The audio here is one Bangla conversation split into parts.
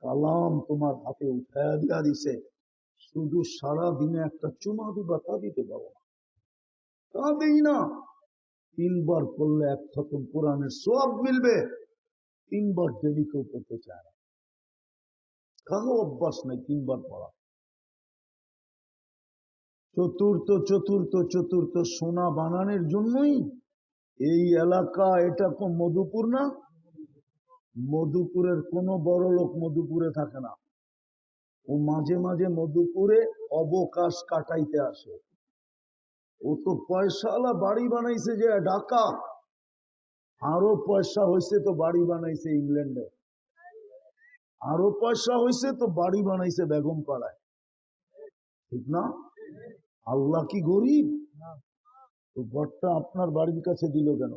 কালাম তোমার হাতে উঠায়া দিয়া দিছে, শুধু সারা দিনে একটা চুমা দিবা তা দিতে পারো না, তা দেই না। 3 বার পড়লে 1 খতম কোরআনের সওয়াব মিলবে, 3 বার ডেলি কেউ পড়তে চায় না, কারো অভ্যাস নাই 3 বার পড়া। চতুর্থ চতুর্থ চতুর্থ সোনা বানানোর জন্যই এই এলাকা, এটা কোন মধুপুর না? মধুপুরের কোন বড় লোক মধুপুরে থাকে না, ও মাঝে মাঝে মধুপুরে অবকাশ কাটাইতে আসে। ও তো পয়সাওয়ালা, বাড়ি বানাইছে যে ঢাকা, আরো পয়সা হয়েছে তো বাড়ি বানাইছে ইংল্যান্ডে, আরো পয়সা হয়েছে তো বাড়ি বানাইছে বেগম পাড়ায়, ঠিক না? আল্লাহ কি গরিব? তো ঘরটা আপনার বাড়ির কাছে দিল কেন?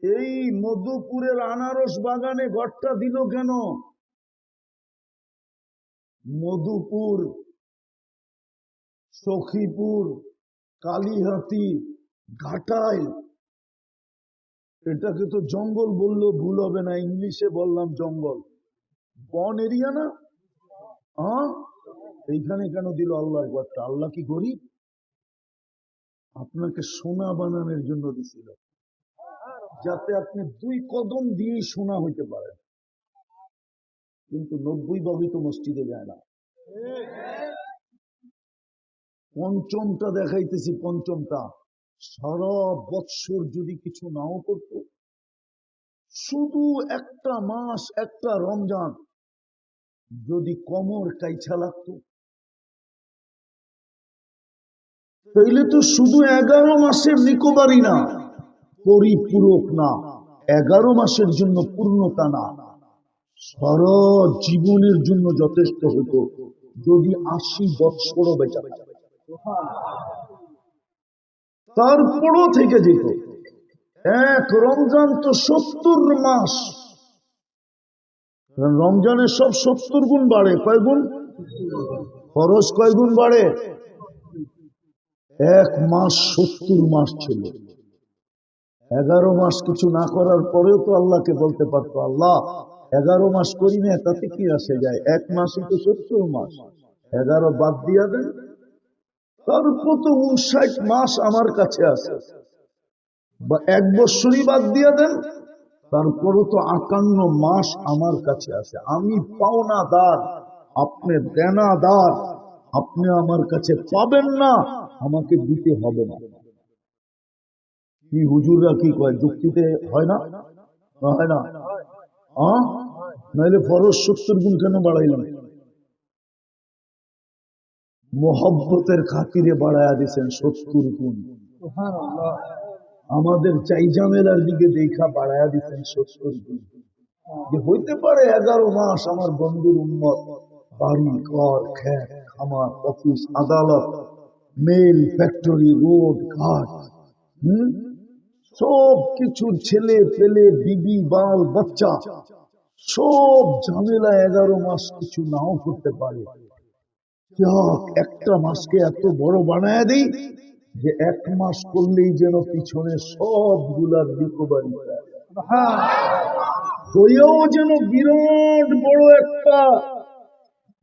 এই মধুপুরের আনারস বাগানে ঘরটা দিল কেন? মধুপুর, সখীপুর, কালীহাতি, ঘাটাইল, এটাকে তো জঙ্গল বললেও ভুল হবে না, ইংলিশে বললাম জঙ্গল, বন এরিয়া না? এইখানে কেন দিল আল্লাহর ঘরটা? আল্লাহ কি গরিব? আপনাকে সোনা বানানোর জন্য দিছিল, যাতে আপনি 2 কদম দিয়েই সোনা হইতে পারেন। কিন্তু 90 ভাগই তো মসজিদে যায় না। পঞ্চমটা দেখাইতেছি, পঞ্চমটা সারা বৎসর যদি কিছু নাও করত, শুধু একটা মাস, একটা রমজান যদি কোমর কাইছা লাগতো, তাইলে তো শুধু 11 মাসের নিকোবারি না, পরিপূরক না, 11 মাসের জন্য পূর্ণতা না, সারা জীবনের জন্য যথেষ্ট হতো যদি 80 বৎসরও বেঁচে থাকে। তারপরও থেকে যেত। এক রমজান তো 70 মাস, রমজানের সব 70 গুণ বাড়ে। কয় গুণ? ফরজ কয় গুণ বাড়ে? 1 মাস 70 মাস ছিল। 11 মাস কিছু না করার পরেও তো আল্লাহকে বলতে পারতো, আল্লাহ 11 মাস করি না, তাতে কি আসে যায়, 1 মাসই তো 70 মাস, 11 বাদ দিয়া দেন। তারপর তো 59 মাস আমার কাছে আছে, বা 1 বছরই বাদ দিয়া দেন, তারপরও তো 58 মাস আমার কাছে আছে। আমি পাওনাদার, আপনি দেনাদার, আপনি আমার কাছে পাবেন না, আমাকে দিতে হবে না। কি হুজুররা কি কয়, যুক্তিতে হয় না? হয় না? নাইলে ফরজ 70 গুণ কেন বাড়াইলাম? মোহব্বতের খাতিরে বাড়ায়া দিচ্ছেন 70 গুণ। আমাদের চাইজামেলার দিকে দেখা বাড়ায়া দিচ্ছেন 70 গুণ। যে হইতে পারে 11 মাস আমার বন্ধুর উম্মত বাড়ি ঘর খেত খামার অফিস আদালত মেল ফ্যাক্টরি রোড ঘাট সব কিছুর ছেলে পেলে বিবি বাল বাচ্চা সব ঝামেলা 11 মাস কিছু নাও করতে পারে। একটা মাসকে এত বড় বানায় দেই যে 1 মাস করলেই যেন পিছনে সবগুলার রিকভারি হয়েও যেন বিরাট বড় একটা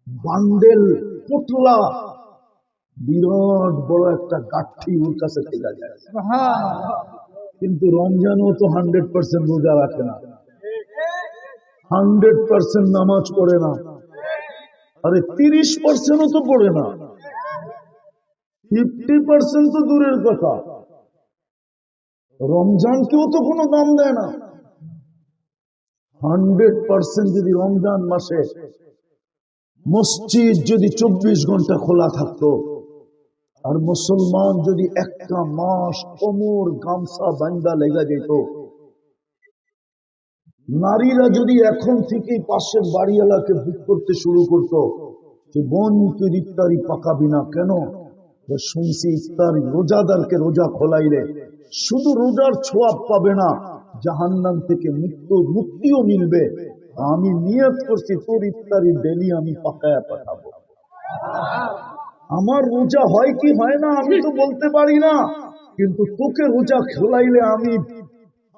বান্ডেল পোটলা, বিরাট বড় একটা গাঠি ওর কাছে থেকে যায়। কিন্তু রমজানও তো 100% রোজা রাখে না, 100% নামাজ পড়ে না, আরে 30%ও তো পড়ে না, 50% তো দূরের কথা, রমজানকেও তো কোনো দাম দেয় না। 100% যদি রমজান মাসে মসজিদ যদি 24 ঘন্টা খোলা থাকতো, আর মুসলমান যদি একটা মাস কোমর গামছা বান্দা লেগে যেত, নারীরা যদি এখন থেকে পাশের বাড়িওয়ালাকে বুক করতে শুরু করতো যে বোন তুই ইফতারি পাকাবি না কেন, শুনছি ইফতারি রোজাদারকে রোজা খোলাইলে শুধু রোজার ছোঁয়াব পাবে না, জাহান্নাম থেকে মুক্তিও মিলবে। আমি নিয়ত করছি তোর ইফতারি ডেলি আমি পাকায়া পাঠাবো। আমার রোজা হয় কি হয় না আমি তো বলতে পারি না, কিন্তু তোকে রোজা খোলাইলে আমি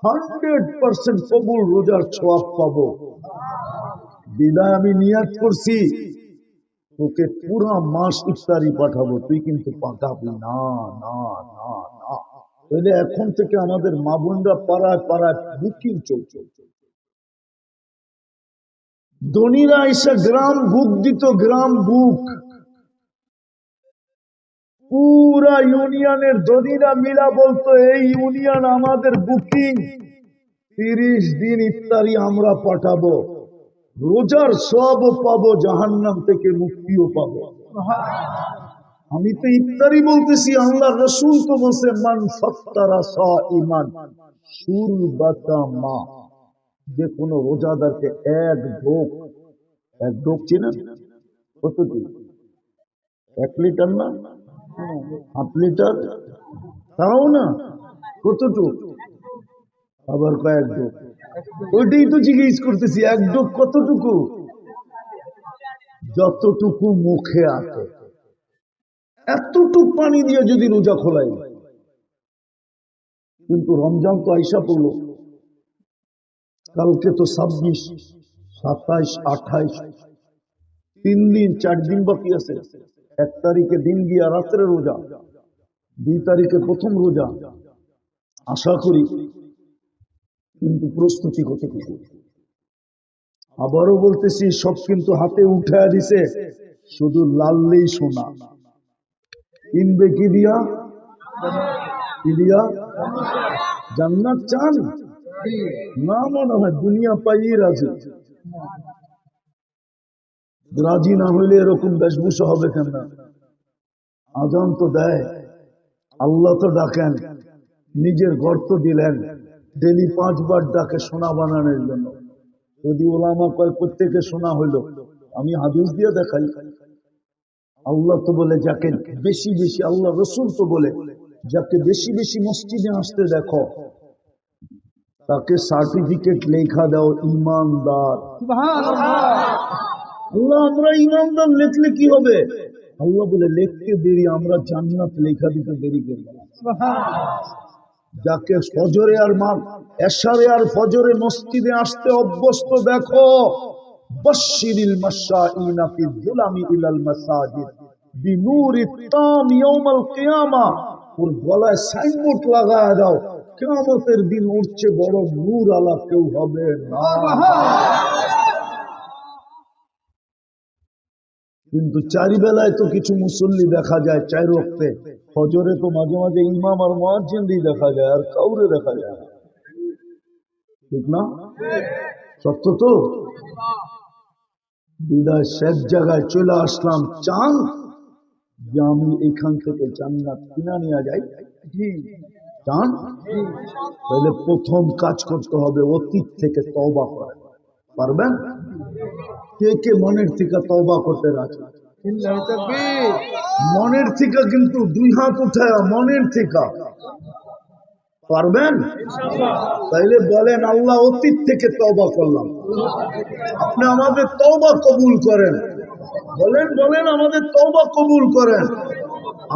100% কবুল রোজার ছোঁয়াব পাবো। বিদায় আমি নিয়াত করছি তোকে পুরা মাস ইফতারি পাঠাবো, তুই কিন্তু পাঠাবি না। না না না, তাহলে এখন থেকে আমাদের মা বোনরা পাড়ায় পাড়ায় বুকিং চলছে। ধনীরা এসে গ্রাম বুক দিত, গ্রাম বুক, পুরা ইউনিয়নের ধনীরা মিলা বলতো এই ইউনিয়ন আমাদের বুকিং, 30 দিন ইফতারি আমরা পাঠাবো, রোজার সবও পাবো, জাহান্নাম থেকে মুক্তিও পাবো। আমি তো ইফতারি বলতেছি, আল্লাহ রসুল তো বলছে মান ফাত্তারা সাইমান শুরবাতা মা, যে কোনো রোজাদারকে এক ঢোক চিনেন কতটুকু? 1 লিটার না, 1/2 লিটার, তাও না, কতটুকু? আবার কয়েক ঢোক, ওইটাই তো জিজ্ঞেস করতেছি, 1 ঢোক কতটুকু? যতটুকু মুখে আছে এতটুকু পানি দিয়ে যদি রোজা খোলাই। কিন্তু রমজান তো আইসা পড়লো, কালকে তো 26, 27, 28, 3 দিন 4 দিন বাকি আছে। 1 তারিখে দিন গিয়া রাত্রে রোজা, 2 তারিখে প্রথম রোজা আশা করি। কিন্তু প্রস্তুতি কতটুকু? আবারও বলতেছি, সব কিন্তু হাতে উঠায় দিছে, শুধু লাললেই সোনা। কিনবে কি দিয়া? কি দিয়া? জান্নাত চান না? মনে হয় দুনিয়া পাইয়ে রাজি। রাজি না হইলে এরকম বেশভূষা হবে কেন? আজান তো দেয়, আল্লাহ তো ডাকেন, নিজের ঘর তো দিলেন, ডেলি 5 বার ডাকে সোনা বানানোর জন্য। যদি ওলামা কয় প্রত্যেকে সোনা হইল, আমি হাদিস দিয়ে দেখাই। আল্লাহ তো বলে যাকে বেশি বেশি, আল্লাহ রসুল তো বলে যাকে বেশি বেশি মসজিদে আসতে দেখো তাকে সার্টিফিকেট লেখা দাও ইমানদার। আল্লাহ, আমরা ইমানদার লিখলে কি হবে? আল্লাহ বলে লিখতে দেরি, আমরা জান্নাত লেখা দিতে দেরি করব। যাকে ফজরে আর এশারে আর ফজরে মসজিদে আসতে অভ্যস্ত দেখো, বাশশিরিল মাশাইনা ফি যুলামি ইলাল মাসাজিদ বিনূরিত তাম ইয়াউমাল কিয়ামা, ওর গলায় সাইনবোর্ড লাগায় দাও, কিয়ামতের দিন উঠছে বড় নূর আলা কেউ হবে না। কিন্তু 4 বেলায় তো কিছু মুসল্লি দেখা যায়, 4 ওয়াক্তে, ফজরে তো মাঝে মাঝে ইমাম আর মুয়াজ্জিনই দেখা যায়, আর কাউরে দেখা যায় না। ঠিক না? সত্য তো? বিদায় শেষ জায়গায় চলে আসলাম, চান যে আমি এখান থেকে জান্নাত কিনা নিয়ে যাই? চান? তাহলে প্রথম কাজ করতে হবে অতীত থেকে তওবা করা। পারবেন? কে কে মনের থেকে তওবা করতে রাজি? মনের থেকে, কিন্তু 2 হাত উঠায় মনের থেকে পারবেন? তাইলে বলেন, আল্লাহ অতীত থেকে তওবা করলাম, আপনি আমাদের তওবা কবুল করেন। বলেন বলেন, আমাদের তওবা কবুল করেন,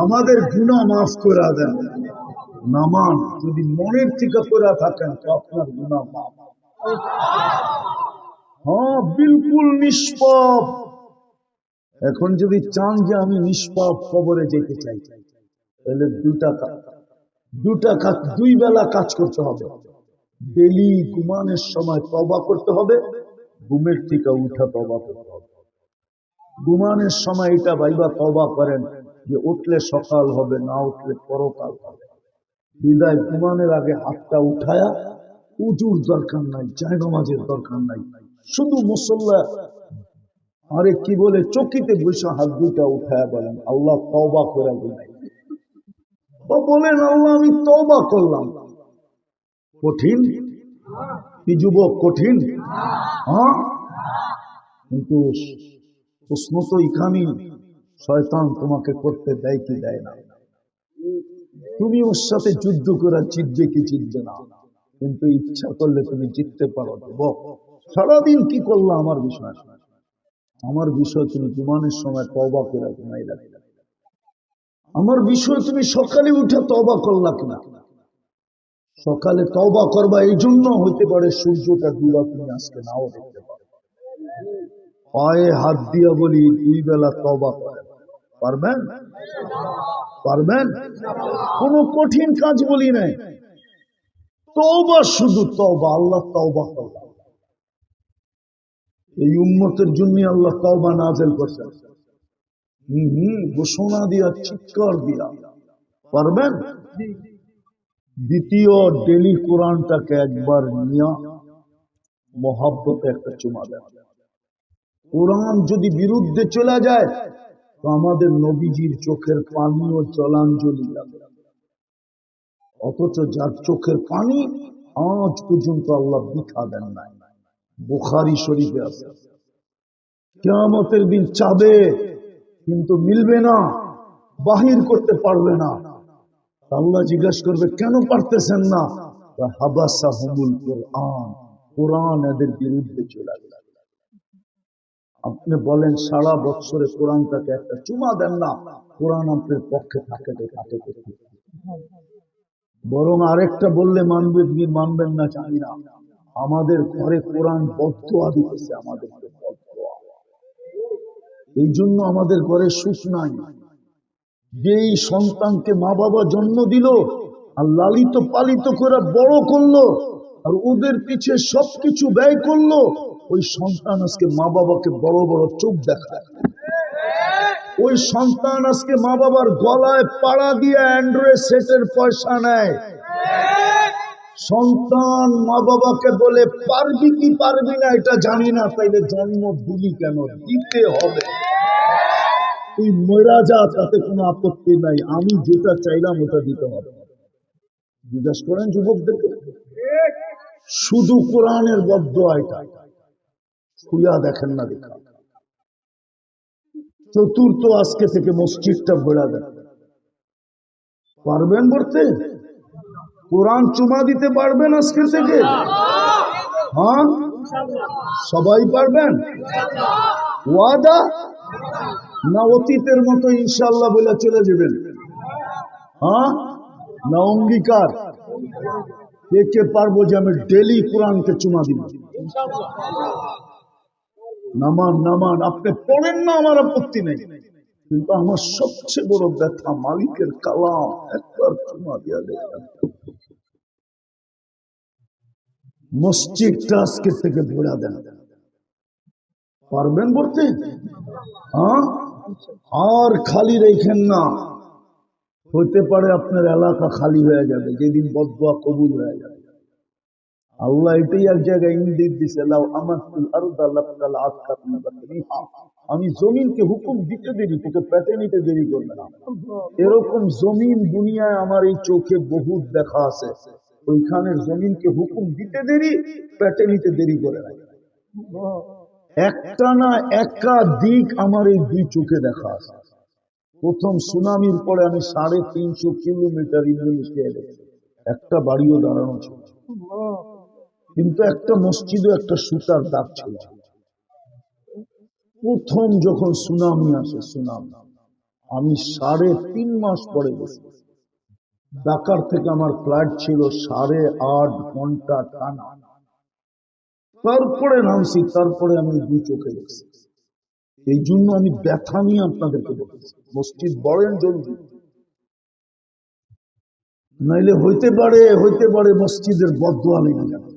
আমাদের গুনাহ মাফ করে দেন। নামান যদি মনের থেকে করে থাকেন তো আপনার গুনাহ মাফ। হ্যাঁ, বিলকুল নিষ্পাপ। এখন যদি চান যে আমি নিষ্পাপ কবরে যেতে চাই, তাহলে 2 বেলা কাজ করতে হবে। ডেলি ঘুমানোর সময় তওবা করতে হবে, ঘুমের থেকে উঠা তওবা করতে হবে। ঘুমানোর সময় এটা ভাইবা তওবা করেন যে উঠলে সকাল হবে, না উঠলে পরকাল হবে। বিদায় ঘুমানোর আগে হাতটা উঠায়া, উজুর দরকার নাই, জায়নামাজের দরকার নাই, শুধু মুসল্লা আরে কি বলে চকিতে বসে হাত 2টা উঠায়া বলেন আল্লাহ তওবা করে গুনাহ, বা বলেন আল্লাহ আমি তওবা করলাম। কঠিন কি যুবক? কঠিন? হ্যাঁ, কিন্তু প্রশ্ন তো এখানেই, শয়তান তোমাকে করতে দেয় কি দেয় না? তুমি ওর সাথে যুদ্ধ করে জিতবে কি জিতবে না, কিন্তু ইচ্ছা করলে তুমি জিততে পারো। যুবক, সারাদিন কি করলা আমার বিষয়? আমার বিষয় তুমি ঘুমানোর সময় তওবা করে ঘুমাই রাখলে। আমার বিষয় তুমি সকালে উঠে তওবা করলা কিনা। সকালে তওবা করবা, এই জন্য হইতে পারে সূর্যটা ডুবা তুমি আজকে নাও দেখতে পারো। পায়ে হাত দিয়া বলি 2 বেলা তওবা করেন, পারবেন? পারবেন? কোন কঠিন কাজ বলি নাই, তওবা, শুধু তওবা। আল্লাহ তওবা করলাম, এই উম্মতের জন্য আল্লাহ তওবা নাযিল করছেন। ঘোষণা দিয়া, চিৎকার দিয়া। পারবেন? দ্বিতীয়, ডেলি কোরআনটাকে একবার নিয়া মহাব্বতে একটা চুমা দেন। কোরআন যদি বিরুদ্ধে চলে যায় তো আমাদের নবীজির চোখের পানিও জলাঞ্জলি যাবে। অথচ যার চোখের পানি আজ পর্যন্ত আল্লাহ বৃথা দেন নাই। বুখারী শরীফে আছে, কিয়ামতের দিন চাবে কিন্তু মিলবে না, বাহির করতে পারবে না। আল্লাহ জিজ্ঞাসা করবে, কেন পারতেছেন না? হাবাসাহুমুল কোরআন, কোরআন এদের বিরুদ্ধে চলে গেল। আপনি বলেন সারা বছরে কোরআনটাকে একটা চুমা দেন না, কোরআন আপনার পক্ষে থাকে। বরং আরেকটা বললে মানবেন কি মানবেন না জানি না, আমাদের ঘরে কোরআন বদদোয়া দিতেছে আমাদেরকে, বদদোয়া। এই জন্য আমাদের ঘরে সুখ নাই। যেই সন্তানকে মা বাবা জন্ম দিল আর লালিত পালিত করে বড় করলো আর ওদের পিছে সবকিছু ব্যয় করলো, ওই সন্তান আজকে মা বাবাকে বড় বড় চোখ দেখায়। ওই সন্তান আজকে মা বাবার গলায় পাড়া দিয়ে অ্যান্ড্রয়েড সেটের পয়সা নেয়। সন্তান মা বাবাকে বলে, পারবি কি পারবি না এটা জানি না, তাইলে জন্ম দিলি কেন? দিতে হবে। তুই মরা যা, তাতে কোনো আপত্তি নাই, আমি যেটা চাইলাম ওটা দিতে হবে। জিজ্ঞাসা করেন যুবকদেরকে, শুধু কোরআনের বদদোয়া এটা খুইয়া দেখেন না দেখা। চতুর্থ, আজকে থেকে মসজিদটা ভরা দেন। পারবেন বলতে? কোরআন চুমা দিতে পারবেন আজকে থেকে? হ্যাঁ, সবাই পারবেন? ওয়াদা না অতীতের মতো ইনশাআল্লাহ বলে চলে যাবেন? হ্যাঁ না অঙ্গীকার? কে পারবো যে আমি ডেলি কোরআনকে চুমা দিব? নামান নামান, আপনি পড়েন না, আমার আপত্তি নেই, কিন্তু আমার সবচেয়ে বড় ব্যথা মালিকের কালাম একবার চুমা দিয়া দেখেন। মসজিদটা আজকে থেকে ভরা দেন। পারবেন বলতে? হ্যাঁ, আর খালি রেখেন না। হতে পারে আপনার এলাকা খালি হয়ে যাবে যেদিন বদদোয়া কবুল হয়ে যাবে। আল্লাহ এটাই এক জায়গায় ইঙ্গিত দিছে, আমি জমিনকে হুকুম দিতে দেরি, তোকে পেটে নিতে দেরি করবে না। এরকম জমিন দুনিয়ায় আমার এই চোখে বহুত দেখা আছে। ওইখানের জমিনকে হুকুম দিতে দেরি, পেটে নিতে দেরি করে না। একটা না একাধিক আমার এই 2 চোখে দেখা আছে। প্রথম সুনামির পরে আমি 350 কিলোমিটার ইন্দোনেশিয়ায় দেখছি, একটা বাড়িও দাঁড়ানো ছিল, কিন্তু একটা মসজিদও একটা সুতার দাগ ছিল। প্রথম যখন সুনামি আসে, সুনামি আমি 3.5 মাস পরে গেছি। ঢাকার থেকে আমার ফ্লাইট ছিল 8.5 ঘন্টা টানা। তারপরে নামছি, তারপরে আমি 2 চোখে দেখছি। এই জন্য আমি ব্যথা নিয়ে আপনাদেরকে বলতেছি, মসজিদ বলেন জলদি, নাইলে হইতে পারে মসজিদের বদদোয়া লেগে যাবে।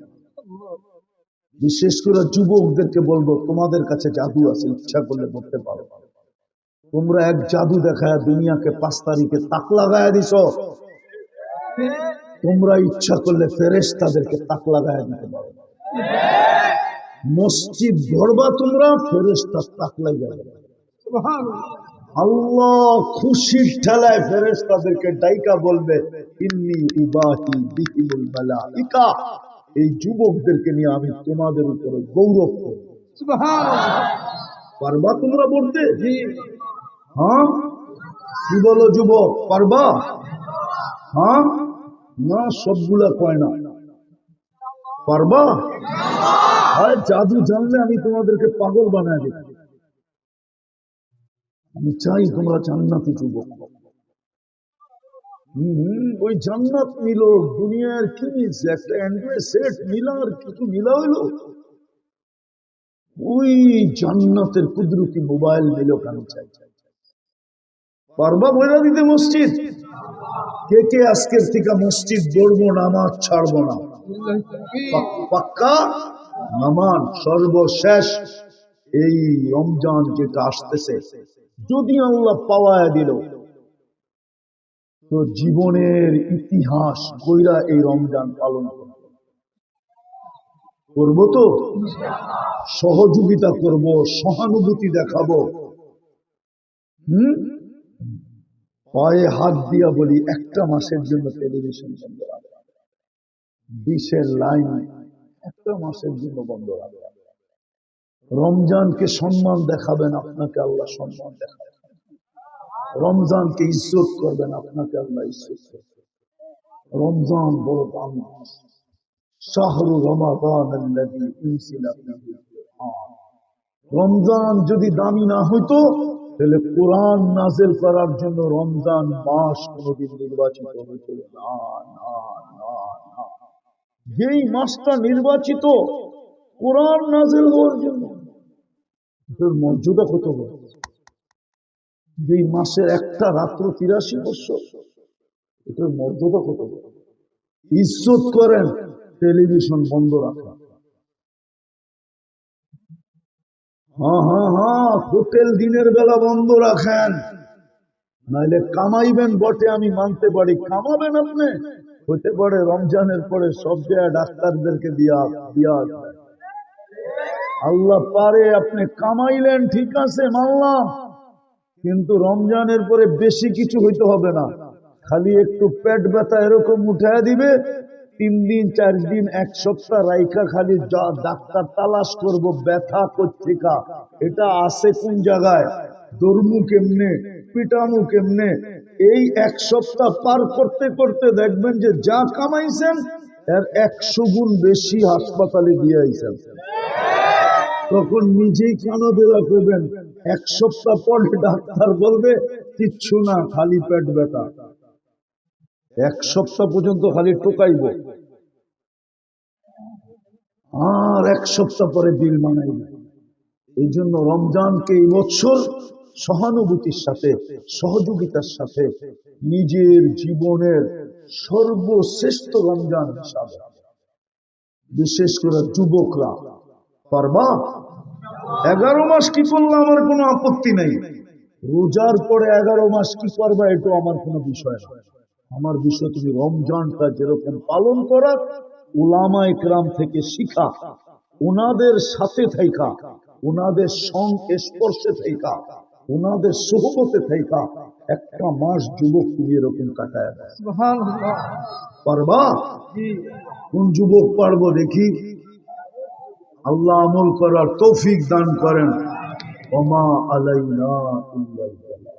বিশেষ করে যুবকদেরকে বলবো, তোমাদের কাছে জাদু আছে, ইচ্ছা করলে করতে পারো। তোমরা এক জাদু দেখায় দুনিয়াকে 5 তারিখে তাক লাগায় দিছ, তোমরা ইচ্ছা করলে ফেরেশতাদেরকে তাক লাগায় দিতে পারো। মসজিদ গড়বা তোমরা, ফেরেশতা তাক লাগায় যাবে। আল্লাহ খুশির ঠেলায় ফেরেশতাদেরকে ডাইকা বলবে, ইন্নী উবাহি বিহিমুল মালাইকা, এই যুবকদেরকে নিয়ে আমি তোমাদের উপরে গৌরব করব। পারবা তোমরা বলতে? হ্যাঁ, কি বলো যুবক, পারবা? হ্যাঁ না, সবগুলা কয় না। পারবা? হয় জাদু জানলে আমি তোমাদেরকে পাগল বানায় দিই। আমি চাই তোমরা জান্নাতি যুবক। ওই জান্নাত নিল, দুনিয়ার কি নিচ্ছে? একটা অ্যান্ড্রয়েড সেট নিল, আর কিছু মিলা হইল? ওই জান্নাতের কুদরতি মোবাইল নিল কেন চাই? পারবা বইলা দিতে মসজিদ? কে কে আজকের থেকে মসজিদ গড়বো, নামাজ ছাড়বো না? পাক্কা নামাজ সর্বশেষ এই রমজান যেটা আসতেছে, যদি আল্লাহ পাওয়ায় দিল তো জীবনের ইতিহাস কইরা এই রমজান পালন করবো। তো সহযোগিতা করব, সহানুভূতি দেখাবো। পায়ে হাত দিয়া বলি, একটা মাসের জন্য টেলিভিশন বন্ধ রাখবে, ডিশের লাইন একটা মাসের জন্য বন্ধ রাখবে। রমজানকে সম্মান দেখাবেন, আপনাকে আল্লাহ সম্মান দেখাবেন। রমজানকে ইজ্জত করবেন, আপনাকে আল্লাহ ইজ্জত করবেন। রমজান বড় দামি মাস। শাহরু রমাদান আল্লাযী উনজিলা ফীহিল কুরআন। রমজান যদি দামি না হইতো তাহলে কোরআন নাযিল করার জন্য রমজান মাস কোনদিন নির্বাচিত হইতো না। যেই মাসটা নির্বাচিত কোরআন নাযিল হওয়ার জন্য, এটার মর্যাদা কত বড়! যেই মাসের একটা রাত্র ৮৩ বছর, এটার মর্যাদা কত বড়! ইজ্জত করেন, টেলিভিশন বন্ধ রাখা। হোটেল দিনের বেলা বন্ধ রাখেন, নাইলে কামাইবেন বটে, আমি মানতে পারি। কামাবেন আপনি, হতে পারে রমজানের পরে সব জায়গায় ডাক্তারদেরকে দিয়া আল্লাহ পারে, আপনি কামাইলেন, ঠিক আছে মানলাম, কিন্তু রমজানের পরে বেশি কিছু হইতে হবে না। খালি একটু পেট ব্যথা এরকম উঠায় দিবে, ৩ দিন ৪ দিন ১ সপ্তাহ রাইখা খালি ডাক্তার তালাশ করব ব্যথা কোত্থেকা, এটা আছে কোন জায়গায়, দর্মু কেমনে, পিটামু কেমনে। এই ১ সপ্তাহ পার করতে করতে দেখবেন যে যা কামাইছেন এর ১০০ গুণ বেশি হাসপাতালে দিয়ে আইছেন। তখন নিজেই কানাবেলা করবেন। ১ সপ্তাহ পরে ডাক্তার বলবে কিচ্ছু না, খালি পেট ব্যথা। ১ সপ্তাহ পর্যন্ত খালি টোকাইব, আর ১ সপ্তাহ পরে বিল বানাইব। এই জন্য রমজানকে এই বছর সহানুভূতির সাথে, সহযোগিতার সাথে নিজের জীবনের সর্বশ্রেষ্ঠ রমজান হিসাবে, বিশেষ করে যুবকরা পারবা। 11 মাস কি করলে আমার কোনো আপত্তি নেই, রোজার পরে 11 মাস কি করবা এটা আমার কোনো বিষয় না। আমার বিষয় তুমি রমজানটা যেরকম পালন করা, উলামা ইকরাম থেকে শিখা, ওনাদের সাথে থাইকা, ওনাদের সংস্পর্শে থাইকা, ওনাদের সোহবতে থাইকা একটা মাস যুবক তুমি এরকম কাটায় পারবা? কোন যুবক পারবো দেখি? আল্লাহ আমল করার তৌফিক দান করেন। ওমা আলাইনা ইল্লাল বালাগ।